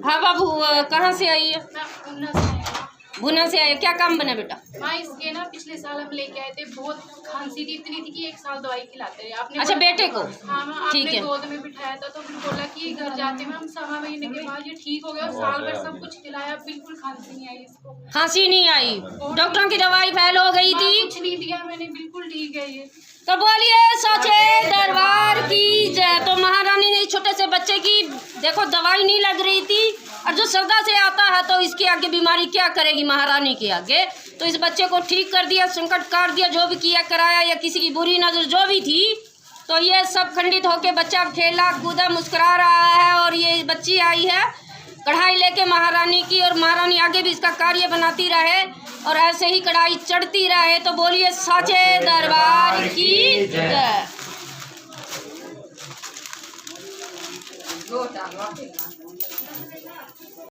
हाँ बाबू, कहाँ से आई है? भुना से आई है। क्या काम बना बेटा? हाँ, इसके ना पिछले साल हम लेके आए थे, बहुत खांसी थी, इतनी थी कि 1 साल दवाई खिलाते रहे आपने। अच्छा, बेटे को? हाँ, ठीक आपने है। गोद में बिठाया था तो फिर बोला कि घर जाते में हम 6 महीने के बाद ये ठीक हो गया और साल भर सब कुछ खिलाया, बिल्कुल खांसी नहीं आई इसको। खांसी नहीं आई? डॉक्टरों की दवाई फेल हो गई थी? कुछ नहीं दिया मैंने, बिल्कुल ठीक है ये। तो बोलिए सच्चे दरबार की जय। तो महारानी ने छोटे से बच्चे की देखो दवाई नहीं लग रही थी, और जो श्रद्धा से आता है तो इसके आगे बीमारी क्या करेगी महारानी के आगे। तो इस बच्चे को ठीक कर दिया, संकट काट दिया, जो भी किया कराया, या किसी की बुरी नजर जो भी थी, तो ये सब खंडित होके बच्चा खेला कूदा मुस्कुरा रहा है। और ये बच्ची आई है कढ़ाई लेके महारानी की, और महारानी आगे भी इसका कार्य बनाती रहे और ऐसे ही कढ़ाई चढ़ती रहे। तो बोलिए साचे दरबार की जय।